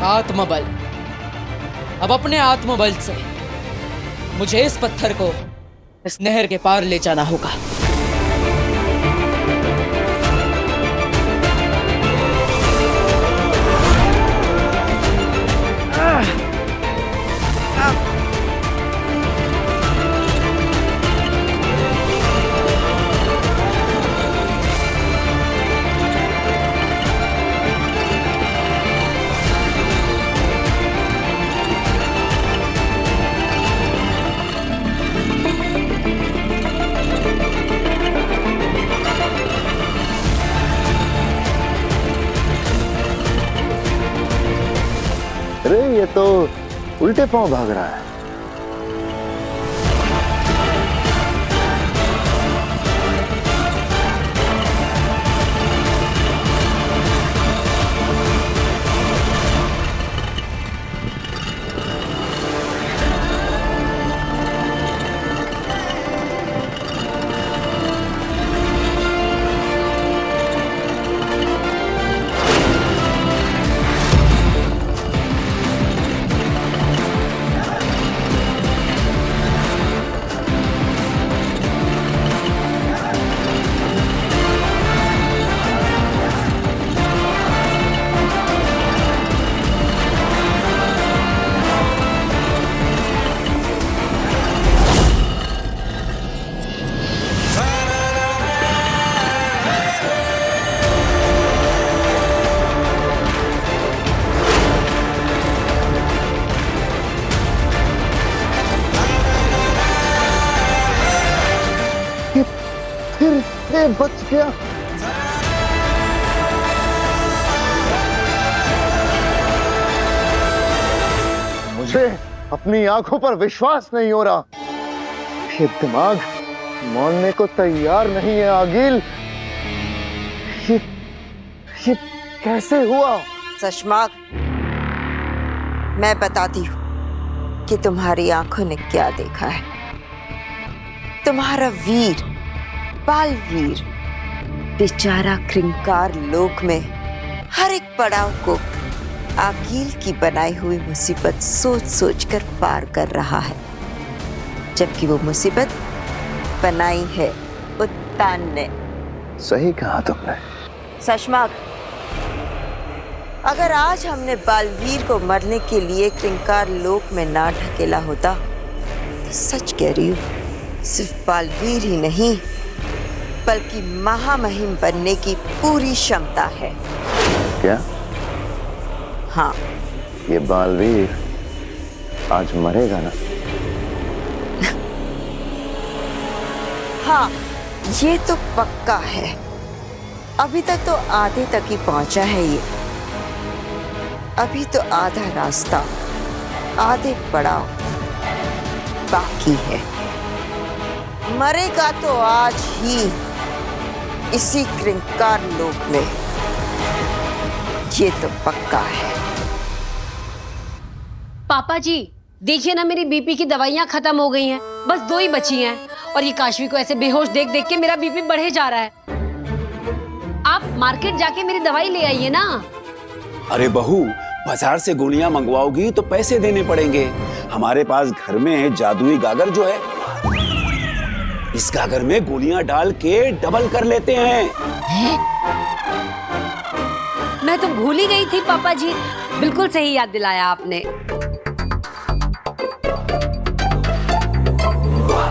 आत्मबल। अब अपने आत्मबल से मुझे इस पत्थर को इस नहर के पार ले जाना होगा। अरे ये तो उल्टे पांव भाग रहा है। फिर से बच गया। मुझे अपनी आंखों पर विश्वास नहीं हो रहा। ये दिमाग मानने को तैयार नहीं है आगिल। ये कैसे हुआ? सशमाग, मैं बताती हूँ कि तुम्हारी आंखों ने क्या देखा है। तुम्हारा वीर, बालवीर, बेचारा क्रिंकार लोक में हर एक पड़ाव को आगिल की बनाई हुई मुसीबत सोच सोच कर पार कर रहा है, जबकि वो मुसीबत बनाई है उत्तान ने। सही कहा तुमने। सशमाग, अगर आज हमने बालवीर को मरने के लिए क्रिंकार लोक में ना ढकेला होता तो सच कह रही हूँ, सिर्फ बालवीर ही नहीं बल्कि महामहिम बनने की पूरी क्षमता है। क्या? हाँ। ये बालवीर आज मरेगा ना? हाँ, ये तो पक्का है। अभी तक तो आधे तक ही पहुंचा है ये। अभी तो आधा रास्ता, आधे पड़ाव बाकी है। मरेगा तो आज ही इसी क्रिंकार लोक में, ये तो पक्का है। पापा जी देखिए ना, मेरी बीपी की दवाइयाँ खत्म हो गई हैं, बस 2 ही बची हैं। और ये काशवी को ऐसे बेहोश देख देख के मेरा बीपी बढ़े जा रहा है। आप मार्केट जाके मेरी दवाई ले आइए ना। अरे बहू, बाजार से गोलियां मंगवाओगी तो पैसे देने पड़ेंगे। हमारे पास घर में जादुई गागर जो है, इस गागर में गोलियां डाल के डबल कर लेते हैं। मैं तो भूल ही गई थी पापा जी, बिल्कुल सही याद दिलाया आपने।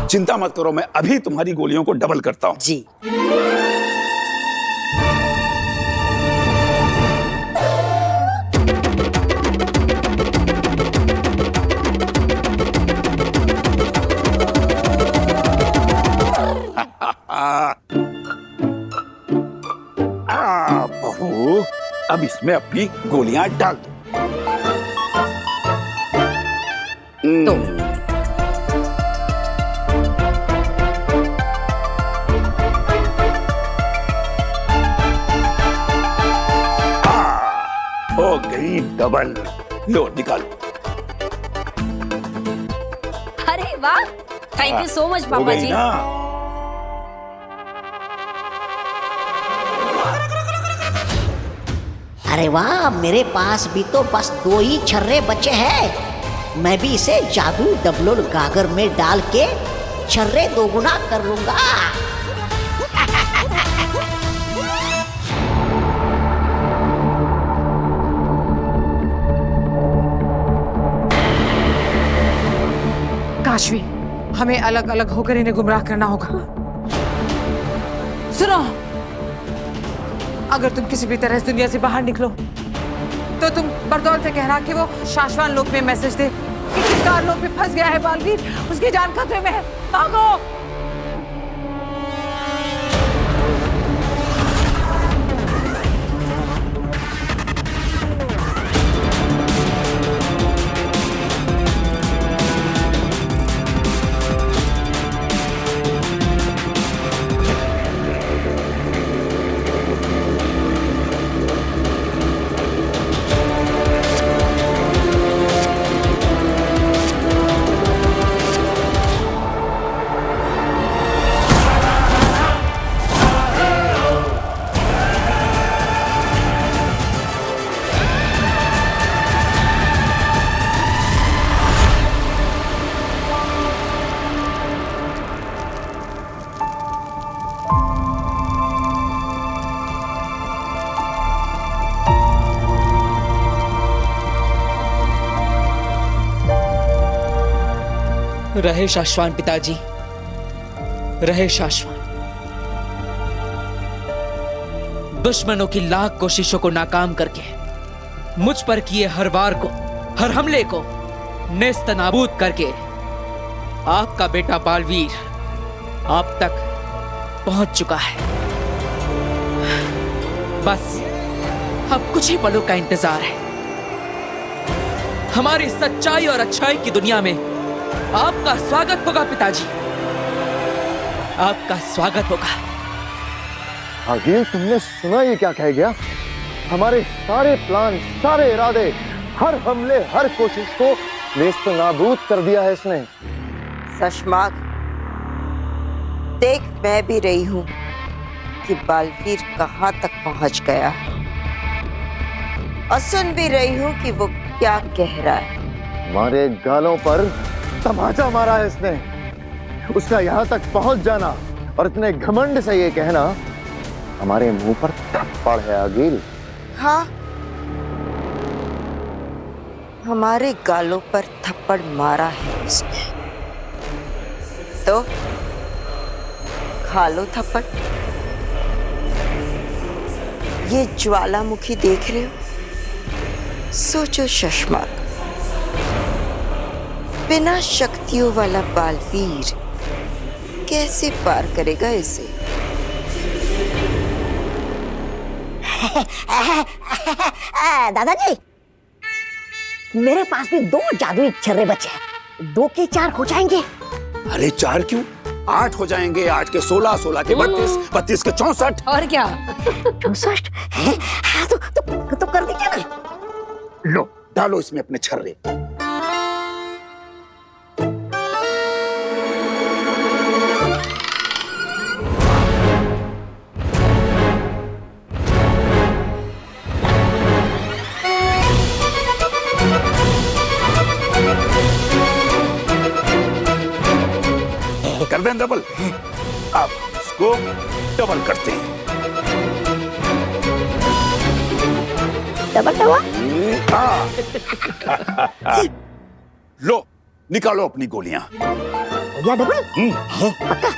चिंता मत करो, मैं अभी तुम्हारी गोलियों को डबल करता हूँ। जी। बहू, अब इसमें अपनी गोलियां डाल दो। हो गई डबल। लो निकालो। अरे वाह, थैंक यू सो मच पापा जी। अरे वाह, मेरे पास भी तो बस 2 ही छर्रे बचे हैं। मैं भी इसे जादू डबलोल गागर में डाल के छर्रे 2 गुना कर लूंगा। काशवी, हमें अलग अलग होकर इन्हें गुमराह करना होगा। सुनो, अगर तुम किसी भी तरह इस दुनिया से बाहर निकलो तो तुम बरदौल से कहना कि वो शाश्वान लोक में मैसेज दे कि किरकार लोक में फंस गया है बालवीर, उसकी जान खतरे में है, भागो। रहे शाश्वान पिताजी, रहे शाश्वान। दुश्मनों की लाख कोशिशों को नाकाम करके मुझ पर किए हर वार को, हर हमले को नेस्तनाबूद करके आपका बेटा बालवीर आप तक पहुंच चुका है। बस अब कुछ ही पलों का इंतजार है। हमारी सच्चाई और अच्छाई की दुनिया में आपका स्वागत होगा पिताजी, आपका स्वागत होगा। आगिल, तुमने सुना ये क्या कह गया? हमारे सारे प्लान, सारे इरादे, हर हमले, हर कोशिश को नेस्तनाबूद कर दिया है इसने। सशमाग, देख मैं भी रही हूं कि बालवीर कहां तक पहुंच गया है, और सुन भी रही हूं कि वो क्या कह रहा है। हमारे गालों पर तमाचा मारा है इसने। उसका यहां तक पहुंच जाना और इतने घमंड से ये कहना हमारे मुंह पर थप्पड़ है आगिल। हाँ, हमारे गालों पर थप्पड़ मारा है उसने, तो खा लो थप्पड़। ये ज्वालामुखी देख रहे हो? सोचो शशमाक, बिना शक्तियों वाला बालवीर कैसे पार करेगा इसे? दादाजी, मेरे पास भी 2 जादुई छर्रे बचे हैं। 2 के 4 हो जाएंगे। अरे 4 क्यों, 8 हो जाएंगे। 8 के 16, 16 के 32, 32 के 64। और क्या? 64 है? हाँ, तो कर दीजिए ना। लो, डालो इसमें अपने छर्रे। कर दें डबल। अब इसको डबल करते हैं। Double double. लो, निकालो अपनी गोलियां। या डबल पक्का।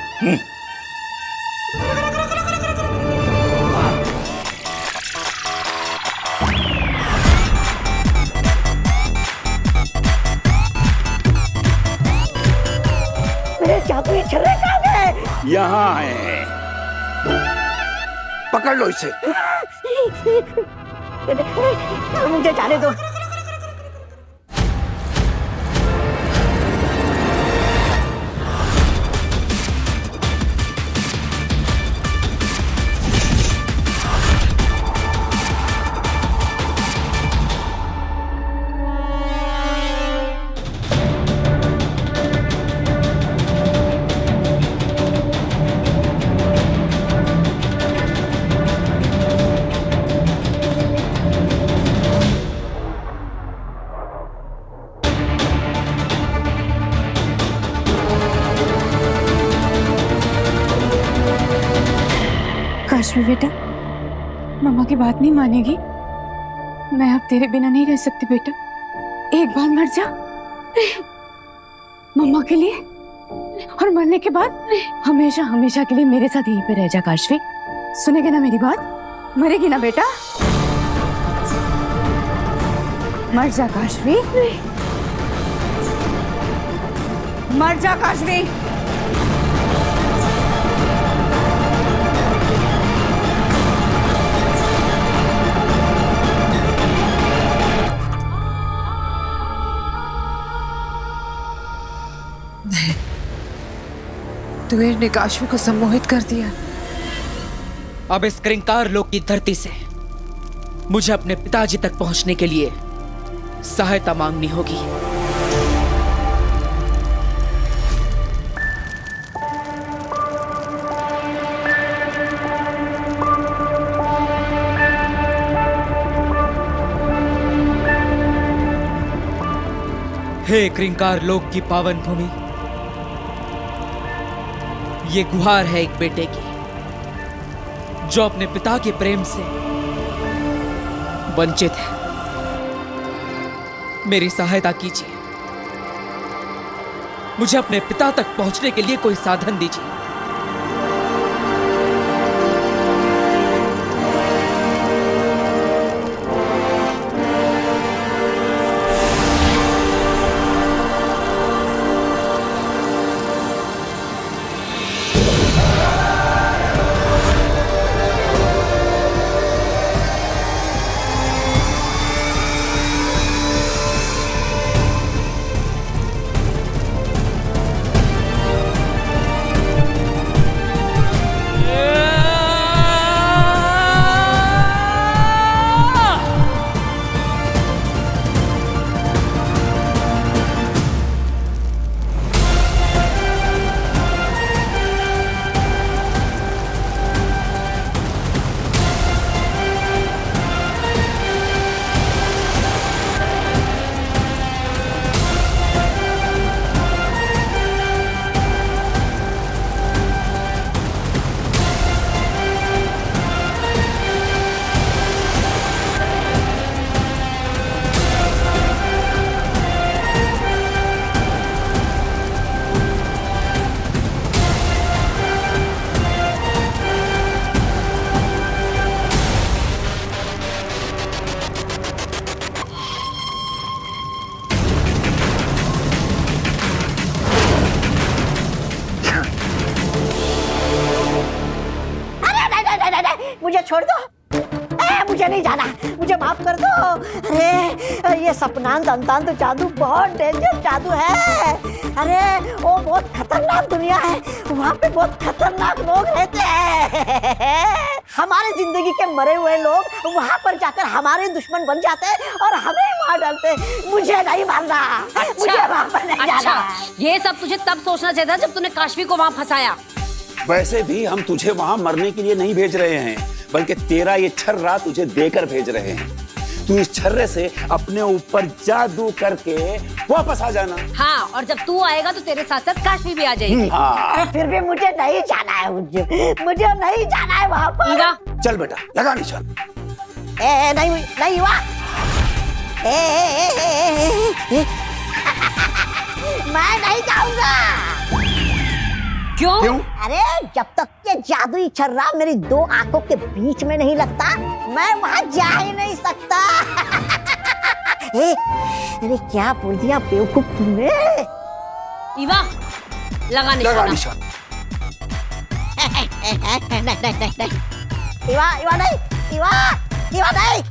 मेरे जादुई छर्रे कहाँ गए? यहाँ है, पकड़ लो इसे। मुझे जाने दो। काशवी बेटा, मम्मा की बात नहीं मानेगी। मैं अब तेरे बिना नहीं रह सकती बेटा। एक बार मर जा मम्मा के लिए, और मरने के बाद हमेशा हमेशा के लिए मेरे साथ यहीं पे रह जा काशवी। सुनेगी ना मेरी बात? मरेगी ना बेटा? मर जा काशवी, मर जा काशवी। तुहेर ने काशवी को सम्मोहित कर दिया। अब इस क्रिंकार लोक की धरती से मुझे अपने पिताजी तक पहुंचने के लिए सहायता मांगनी होगी। हे क्रिंकार लोक की पावन भूमि, ये गुहार है एक बेटे की जो अपने पिता के प्रेम से वंचित है। मेरी सहायता कीजिए, मुझे अपने पिता तक पहुंचने के लिए कोई साधन दीजिए। मुझे छोड़ दो, मुझे नहीं जाना, मुझे माफ कर दो। अरे ये सपनांत अंतांत जादू बहुत डेंजर जादू है। अरे वो बहुत खतरनाक दुनिया है, वहाँ पे बहुत खतरनाक लोग रहते हैं। हमारे जिंदगी के मरे हुए लोग वहाँ पर जाकर हमारे दुश्मन बन जाते हैं और हमें मार डालते हैं। मुझे नहीं मारना, मुझे वहाँ पर नहीं जाना। ये सब तुझे तब सोचना चाहिए था जब तूने काशवी को वहाँ फंसाया। वैसे भी हम तुझे वहां मरने के लिए नहीं भेज रहे हैं, बल्कि तेरा ये छर्रा तुझे देकर भेज रहे हैं। तू इस छर्रे से अपने ऊपर जादू करके वापस आ जाना। हाँ, और जब तू आएगा तो तेरे साथ साथ काशवी भी आ जाएगी। हाँ। फिर भी मुझे नहीं जाना है, मुझे नहीं जाना है वहाँ पर। ईवा, चल बेटा, लगा निशान। नहीं हुआ। मैं नहीं जाऊंगा। क्यों? अरे जब तक ये जादुई छर्रा मेरी दो आंखों के बीच में नहीं लगता, मैं वहाँ जा ही नहीं सकता। अरे क्या बोल दिया बेवकूफ तुमने? ईवा, लगा निशान। नहीं। इवा नहीं।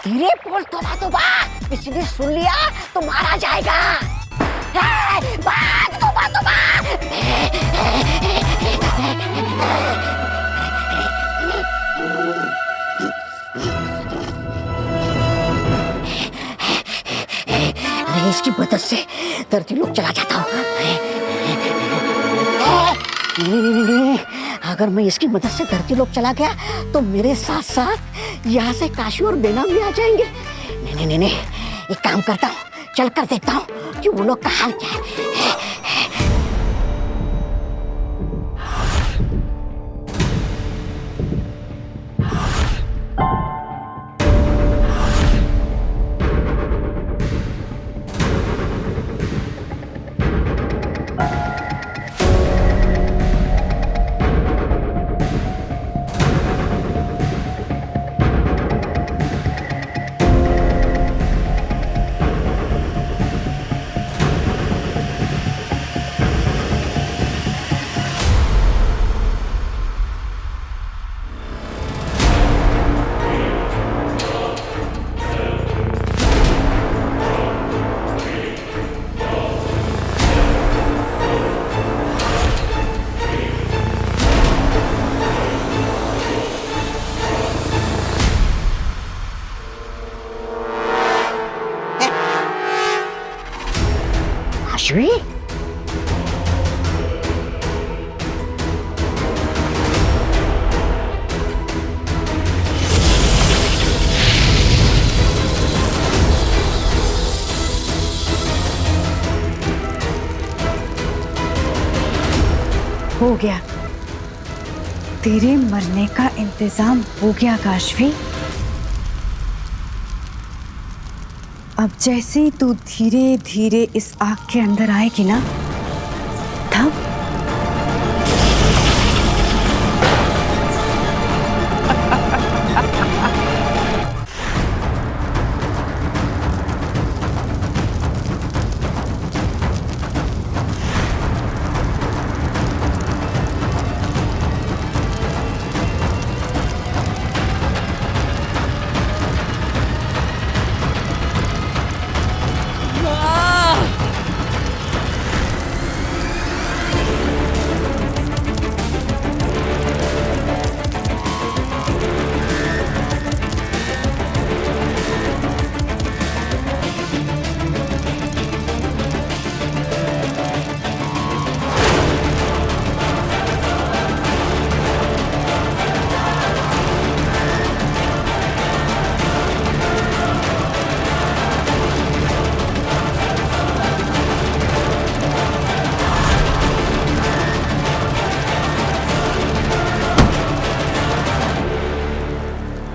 धीरे बोल, तोबा किसी ने सुन लिया तो मारा जाएगा। भाग तो भाग तो भाग। अरे इसकी मदद से धरती लोक चला जाता हूँ। नहीं, अगर मैं इसकी मदद से धरती लोक चला गया तो मेरे साथ साथ यहाँ से काशी और बेना भी आ जाएंगे। नहीं, एक काम करता हूँ, चल कर देखता हूँ कि वो लोग का हाल क्या है। काशवी, हो गया, तेरे मरने का इंतजाम हो गया काशवी। अब जैसे ही तू धीरे धीरे इस आग के अंदर आएगी ना, तब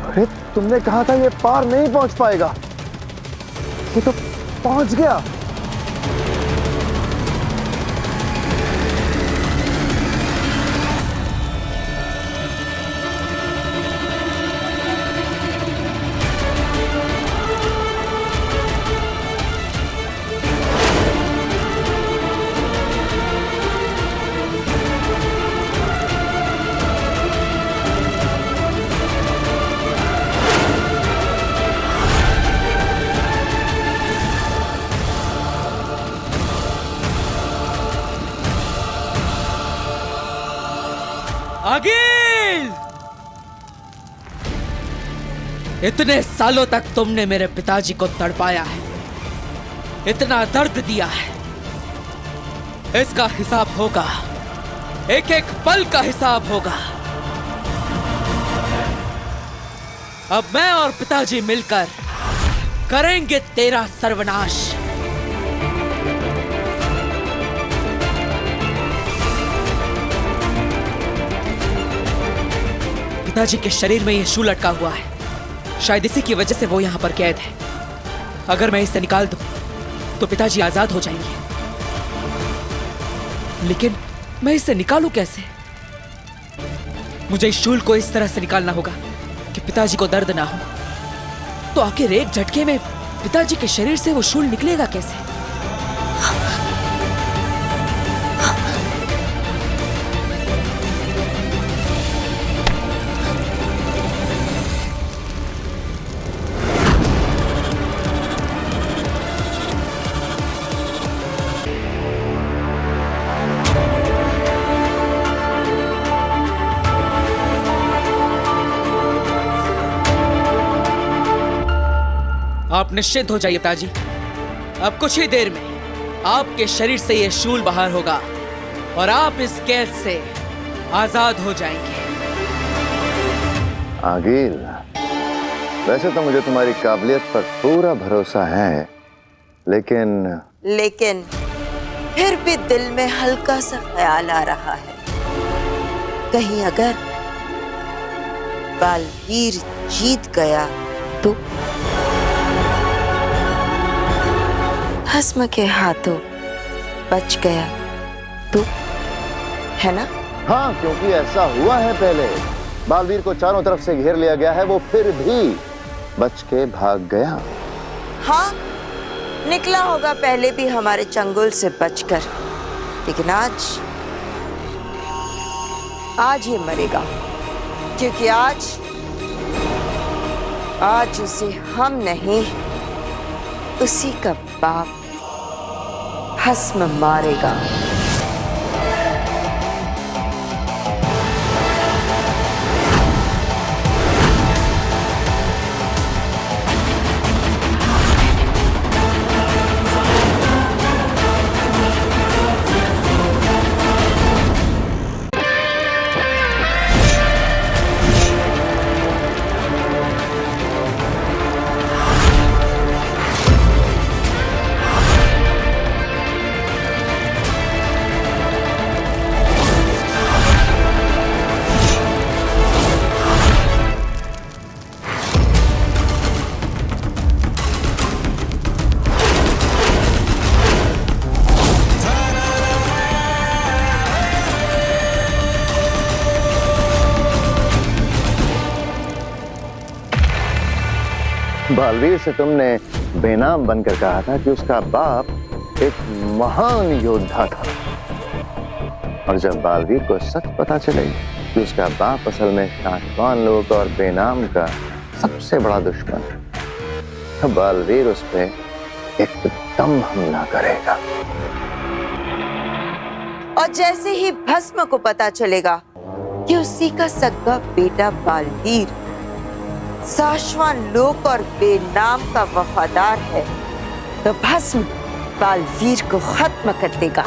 अरे तुमने कहा था ये पार नहीं पहुंच पाएगा, ये तो पहुंच गया। अगिल! इतने सालों तक तुमने मेरे पिताजी को तड़पाया है, इतना दर्द दिया है, इसका हिसाब होगा, एक एक पल का हिसाब होगा। अब मैं और पिताजी मिलकर करेंगे तेरा सर्वनाश। पिताजी के शरीर में यह शू लटका हुआ है, शायद इसी की वजह से वो यहां पर कैद है। अगर मैं इसे निकाल दूं तो पिताजी आजाद हो जाएंगे, लेकिन मैं इसे निकालूं कैसे? मुझे इस शूल को इस तरह से निकालना होगा कि पिताजी को दर्द ना हो। तो आखिर एक झटके में पिताजी के शरीर से वो शूल निकलेगा कैसे? आप निश्चिंत हो जाइए पिताजी। अब कुछ ही देर में आपके शरीर से ये शूल बाहर होगा और आप इस कैद से आजाद हो जाएंगे। आगिल, वैसे तो मुझे तुम्हारी काबिलियत पर पूरा भरोसा है, लेकिन फिर भी दिल में हल्का सा ख्याल आ रहा है, कहीं अगर बालवीर जीत गया तो भस्म के हाथों बच गया तो, है ना? हाँ, क्योंकि ऐसा हुआ है पहले। बालवीर को चारों तरफ से घेर लिया गया है, वो फिर भी बच के भाग गया। हाँ, निकला होगा पहले भी हमारे चंगुल से बचकर, लेकिन आज ये मरेगा, क्योंकि आज उसे हम नहीं, उसी का बाप भस्म मारेगा। बालवीर से तुमने बेनाम बनकर कहा था कि उसका बाप एक महान योद्धा था, और जब बालवीर को सच पता चलेगी कि उसका बाप असल में शाश्वान लोक और बेनाम का सबसे बड़ा दुश्मन है, तो बालवीर उस पे एकदम हमला करेगा। और जैसे ही भस्म को पता चलेगा कि उसी का सगा बेटा बालवीर शाश्वान लोक और बेनाम का वफादार है, तो भस्म बालवीर को खत्म कर देगा।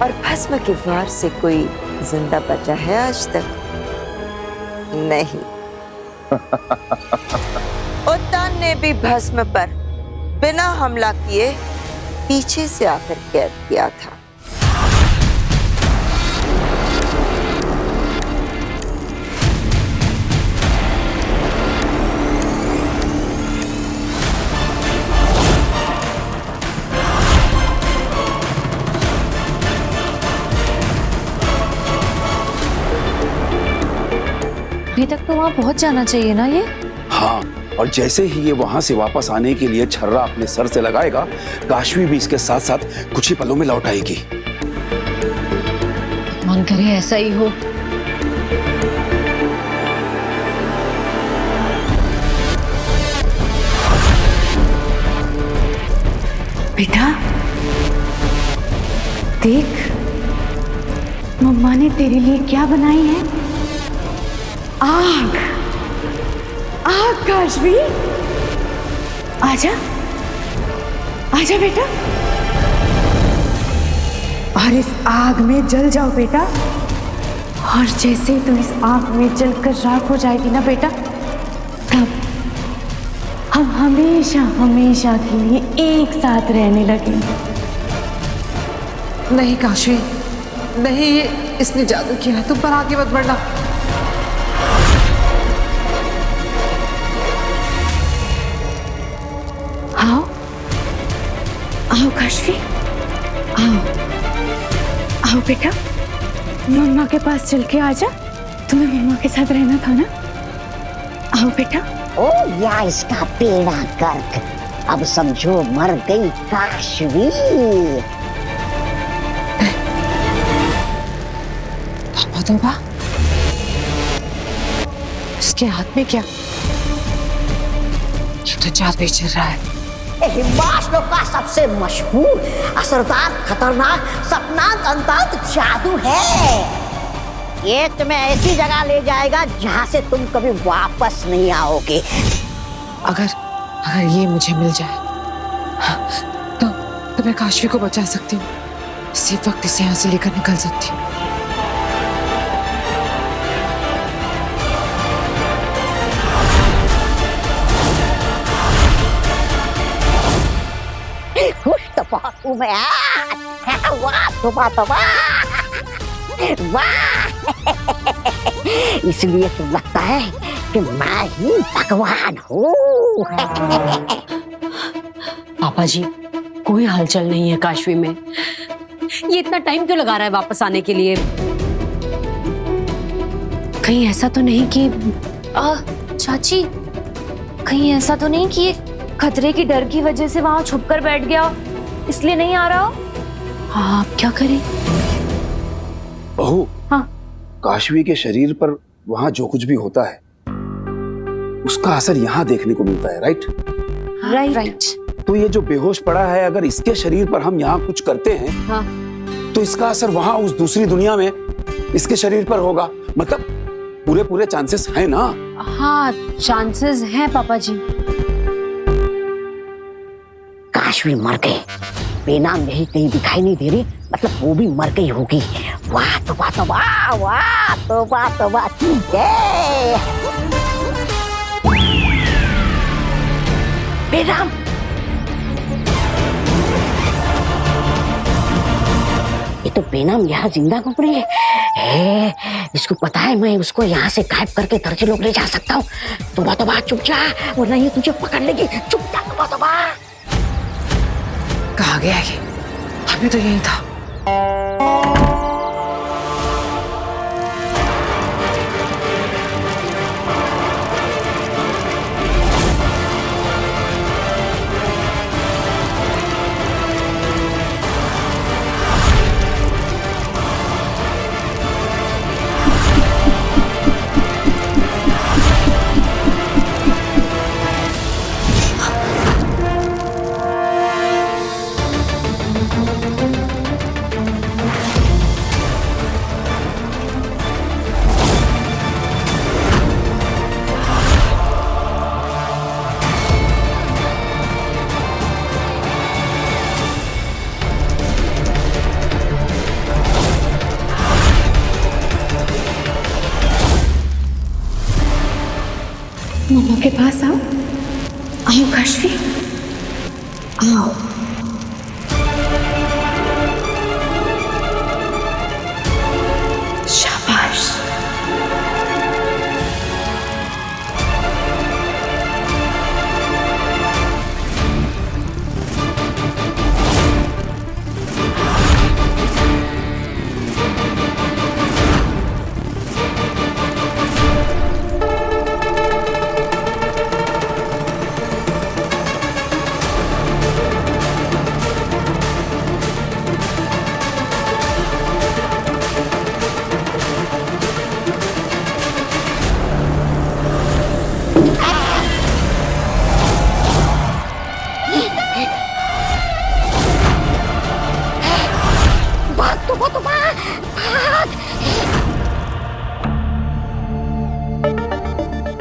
और भस्म के वार से कोई जिंदा बचा है आज तक? नहीं। उत्तान ने भी भस्म पर बिना हमला किए पीछे से आकर कैद किया था। अभी तक तो वहां पहुंच जाना चाहिए ना ये। हाँ, और जैसे ही ये वहां से वापस आने के लिए छर्रा अपने सर से लगाएगा, काशवी भी इसके साथ साथ कुछ ही पलों में लौट आएगी। मन करे ऐसा ही हो। बेटा देख, मम्मा ने तेरे लिए क्या बनाई है। आग, आग काशवी, आजा, आजा बेटा, और इस आग में जल जाओ बेटा। और जैसे तू इस आग में जलकर राख हो जाएगी ना बेटा, तब हम हमेशा हमेशा के लिए एक साथ रहने लगेंगे। नहीं काशवी, नहीं, ये इसने जादू किया है, तुम पर आगे मत बढ़ना। आओ, आओ काशवी, आओ, आओ बेटा, मम्मा के पास चल के आजा। तुम्हें मम्मा के साथ रहना था ना। आओ बेटा। ओ या इसका बेड़ा गर्क, अब समझो मर गई काशवी। तौबा, इसके हाथ में क्या? ये तो जादू ही चल रहा है। हिमाचल का सबसे मशहूर, असरदार, खतरनाक सपना अंतत जादू है। ये तुम्हें ऐसी जगह ले जाएगा जहां से तुम कभी वापस नहीं आओगे। अगर ये मुझे मिल जाए तो मैं काशवी को बचा सकती हूँ, इसी वक्त इसे यहाँ से लेकर निकल सकती हूँ। खुश तो बहुत हूँ मैं आज। वाह तोबा तोबा, वाह। इसलिए तो लगता है कि मैं ही भगवान हूँ। पापा जी, कोई हलचल नहीं है काशवी में। ये इतना टाइम क्यों लगा रहा है वापस आने के लिए? कहीं ऐसा तो नहीं कि चाची, कहीं ऐसा तो नहीं कि ये खतरे की डर की वजह से वहां छुप कर बैठ गया, इसलिए नहीं आ रहा हो? हाँ, आप क्या करें? बहू, हाँ। काशवी के शरीर पर वहां जो कुछ भी होता है उसका असर यहाँ देखने को मिलता है, राइट? राइट। तो ये जो बेहोश पड़ा है, अगर इसके शरीर पर हम यहाँ कुछ करते हैं, हाँ। तो इसका असर वहां उस दूसरी दुनिया में इसके शरीर पर होगा। मतलब पूरे चांसेस है ना? हाँ, चांसेस हैं पापा जी। काशवी मर गई, बेनाम यही कहीं दिखाई नहीं दे रही, मतलब वो भी मर गई होगी। वाह तोबा तोबा, वाह तोबा तोबा, ठीक है। बेनाम, ये तो बेनाम यहाँ जिंदा घूम रही है। इसको पता है मैं उसको यहाँ से गायब करके दर्जन लोग ले जा सकता हूँ। तोबा तोबा, चुप जा, वरना ये तुझे पकड़ लेगी। चुप जा तोबा तोबा। कहाँ गया ये? अभी तो यही था। मम्मा के पास आओ, आओ काशवी, आओ। शाबाश।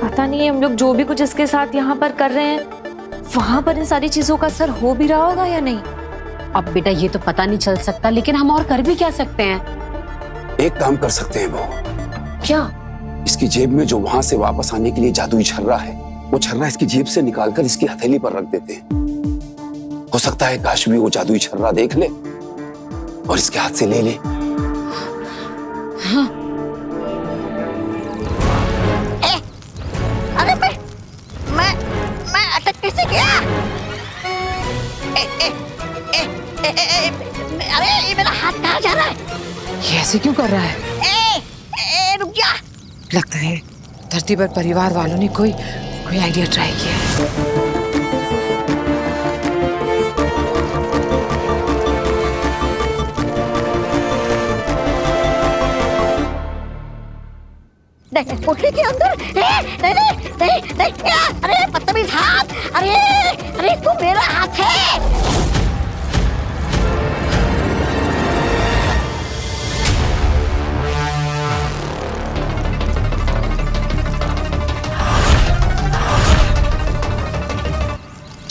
पता नहीं हम लोग जो भी कुछ इसके साथ यहाँ पर कर रहे हैं, वहां पर इन सारी चीजों का असर हो भी रहा होगा या नहीं? अब बेटा ये तो पता नहीं चल सकता, लेकिन हम और कर भी क्या सकते हैं? एक काम कर सकते हैं बहू। क्या? इसकी जेब में जो वहां से वापस आने के लिए जादुई छर्रा है, वो छर्रा इसकी जेब से निकालकर इसकी हथेली पर रख देते हैं। हो सकता है काशवी वो जादुई छर्रा देख ले और इसके हाथ से ले ले। हाँ। अरे मैं अटक कैसे गया? अरे ये मेरा हाथ कहाँ जा रहा है? ये ऐसे क्यों कर रहा है? रुक जा। लगता है धरती पर परिवार वालों ने कोई आइडिया ट्राई किया है। कोठरी के अंदर? नहीं, अरे बदतमीज हाथ, अरे तू मेरा हाथ है।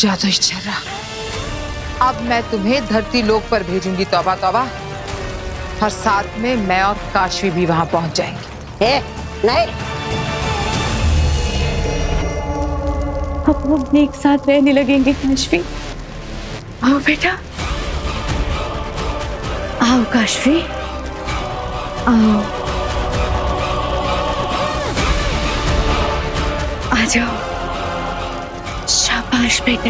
जादुई छर्रा, अब मैं तुम्हें धरती लोक पर भेजूंगी। तौबा तौबा। और साथ में मैं और काशवी भी वहां पहुंच जाएंगे। नहीं, अब हम एक साथ रहने लगेंगे काशवी। आओ बेटा, आओ काशवी, आओ, आ जाओ। शाबाश बेटा।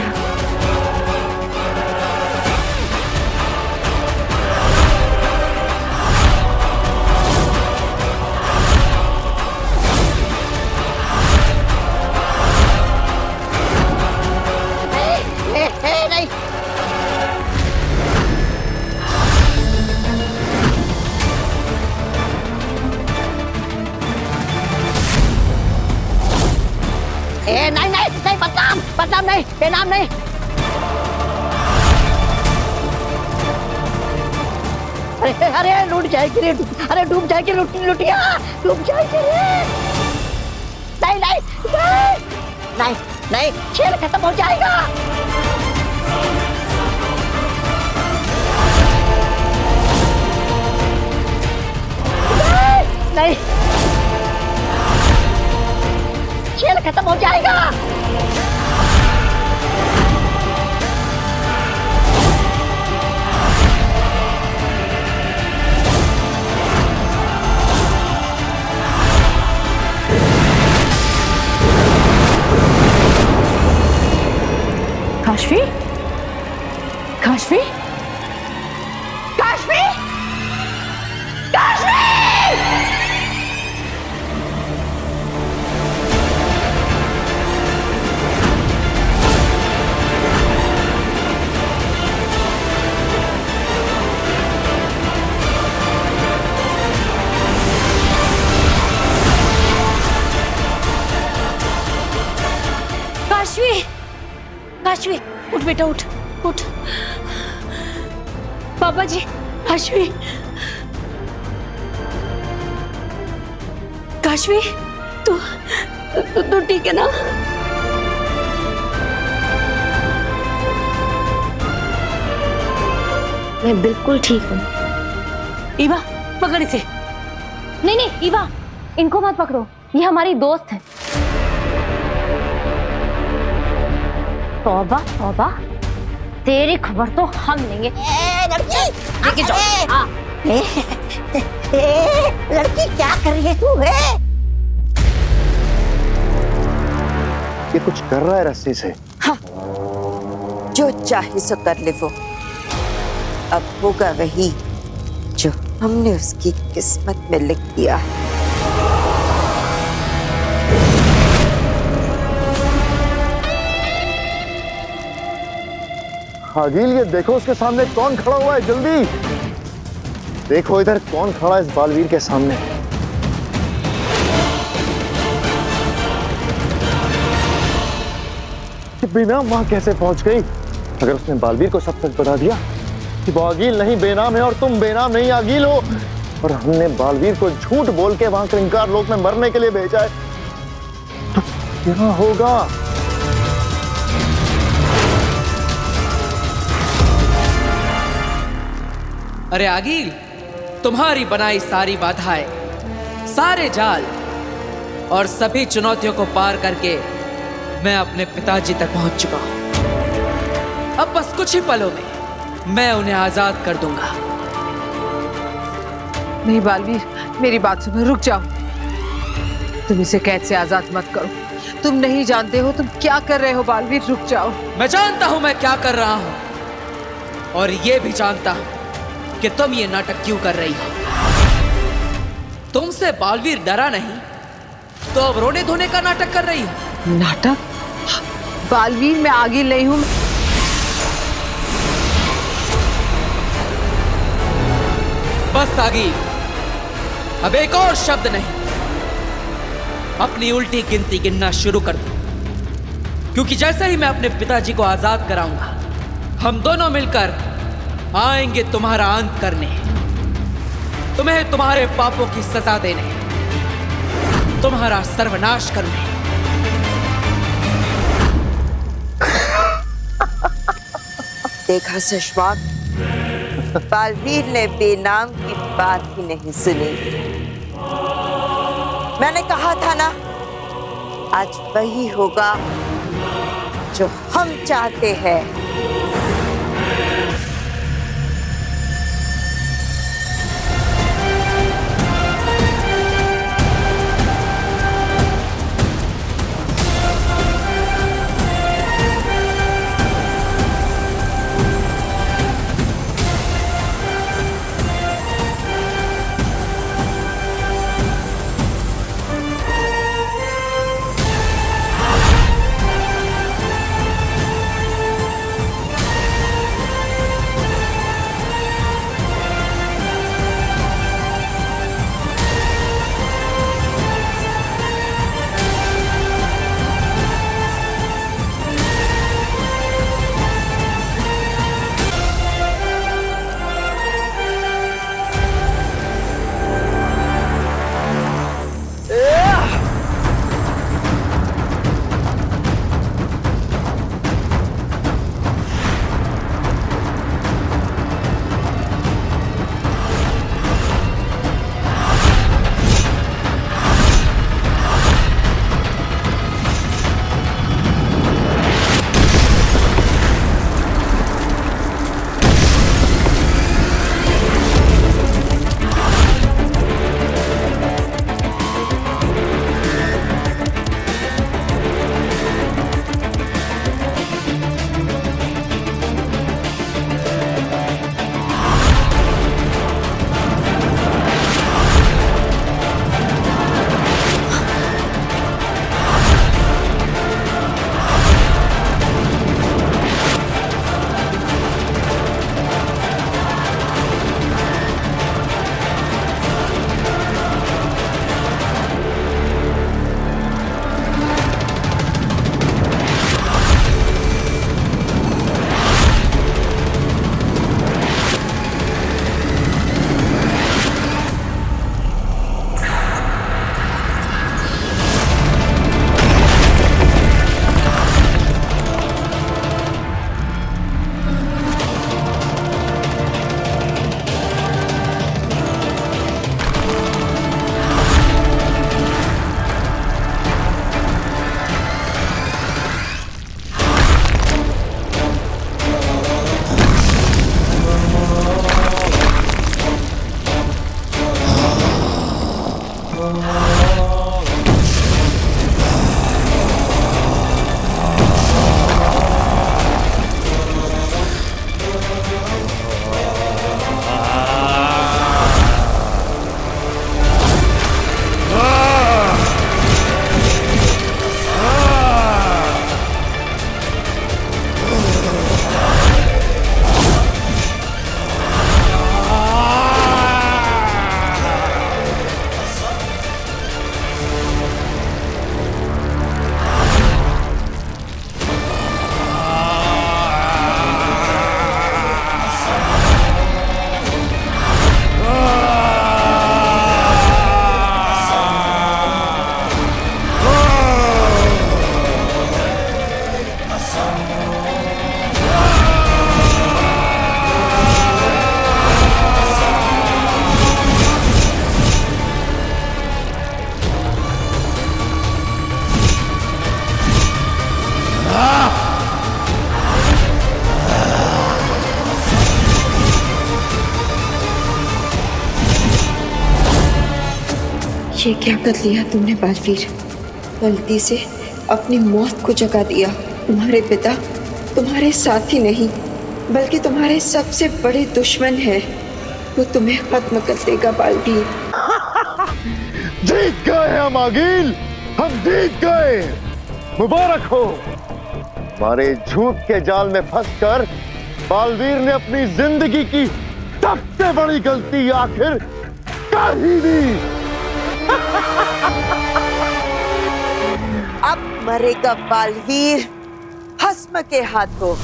नहीं, नहीं, बदनाम नहीं, बेनाम नहीं। अरे लूट जाएगी रे, अरे डूब जाएगी लुटिया, डूब जाएगी रे। नहीं, खेल खत्म हो जाएगा। नहीं, खेल खत्म हो जाएगा। काशवी, काशवी, काशवी, काशवी। काशवी, काशवी, उठ बेटा, उठ उठ। पापा जी, काशवी, काशवी, तू ठीक है ना? मैं बिल्कुल ठीक हूँ। ईवा, पकड़ इसे। नहीं, ईवा, इनको मत पकड़ो, ये हमारी दोस्त है। तौबा तौबा, तेरी खबर तो हम लेंगे। लेके जाओ। हाँ। लड़की क्या कर रही है तू? ये कुछ कर रहा है रस्सी से। हाँ, जो चाहे सो कर ले वो। अब होगा वही जो हमने उसकी किस्मत में लिख दिया है। आगिल, ये देखो उसके सामने कौन खड़ा हुआ है, जल्दी देखो इधर कौन खड़ा है इस बालवीर के सामने। बिना वहां कैसे पहुंच गई? अगर उसने बालवीर को सब सच बता दिया कि वो आगिल नहीं बेनाम है और तुम बेनाम नहीं आगिल हो, और हमने बालवीर को झूठ बोल के वहां क्रिंकार लोक में मरने के लिए भेजा है, तो क्या होगा? अरे आगिल, तुम्हारी बनाई सारी बाधाएं, सारे जाल और सभी चुनौतियों को पार करके मैं अपने पिताजी तक पहुंच चुका हूं। अब बस कुछ ही पलों में मैं उन्हें आजाद कर दूंगा। नहीं बालवीर, मेरी बात सुनो, रुक जाओ। तुम इसे कैद से आजाद मत करो। तुम नहीं जानते हो तुम क्या कर रहे हो बालवीर, रुक जाओ। मैं जानता हूं मैं क्या कर रहा हूं, और ये भी जानता हूं कि तुम ये नाटक क्यों कर रही हो। तुमसे बालवीर डरा नहीं तो अब रोने धोने का नाटक कर रही हो। नाटक? बालवीर, मैं आगिल नहीं हूं। बस आगिल, अब एक और शब्द नहीं, अपनी उल्टी गिनती गिनना शुरू कर दो, क्योंकि जैसे ही मैं अपने पिताजी को आजाद कराऊंगा, हम दोनों मिलकर आएंगे तुम्हारा अंत करने, तुम्हें तुम्हारे पापों की सजा देने, तुम्हारा सर्वनाश करने। देखा सशवाक, बालवीर ने बेनाम की बात ही नहीं सुनी। मैंने कहा था ना, आज वही होगा जो हम चाहते हैं। ये क्या कर लिया तुमने बालवीर? गलती से अपनी मौत को जगा दिया। तुम्हारे पिता तुम्हारे साथी नहीं बल्कि तुम्हारे सबसे बड़े दुश्मन है। वो तुम्हें खत्म कर देगा बालवीर। जीत गए हम आगिल, हम जीत गए। मुबारक हो। हमारे झूठ के जाल में फंसकर बालवीर ने अपनी जिंदगी की सबसे बड़ी गलती आखिर कर ही दी। अब मरेगा बालवीर भस्म के हाथों।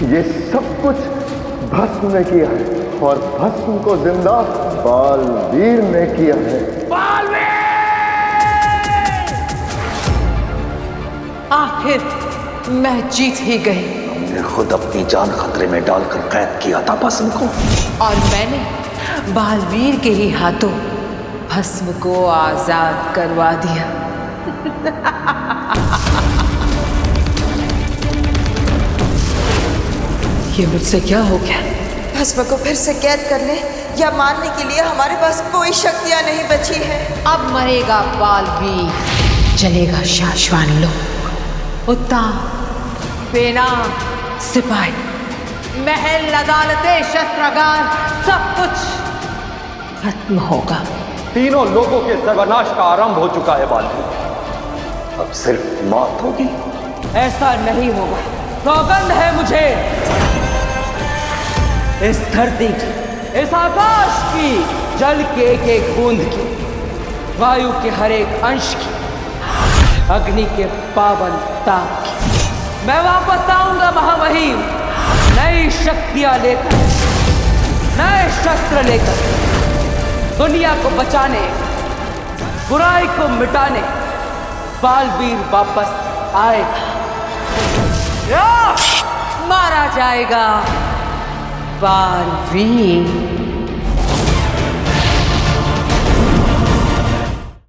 ये सब कुछ भस्म ने किया है और भस्म को जिंदा बालवीर ने किया है। आखिर मैं जीत ही गई। हमने खुद अपनी जान खतरे में डालकर कैद किया था भस्म को, और मैंने बालवीर के ही हाथों भस्म को आजाद करवा दिया। ये मुझसे क्या हो गया? भस्म को फिर से कैद करने या मारने के लिए हमारे पास कोई शक्तियां नहीं बची है। अब मरेगा बालवीर, चलेगा शाश्वान लोक। उत्तान, बेनाम सिपाही, महल, अदालतें, शस्त्रागार, सब कुछ खत्म होगा। तीनों लोगों के सर्वनाश का आरंभ हो चुका है बालवीर। अब सिर्फ मौत होगी। ऐसा नहीं होगा, सौगंध है मुझे। इस धरती की, इस आकाश की, जल के एक एक बूंद की, वायु के हर एक अंश की, अग्नि के पावन ताप की, मैं वापस आऊंगा महामहिम, नई शक्तियां लेकर, नए शस्त्र लेकर, दुनिया को बचाने, बुराई को मिटाने बालवीर वापस आएगा। मारा जाएगा बालवीर।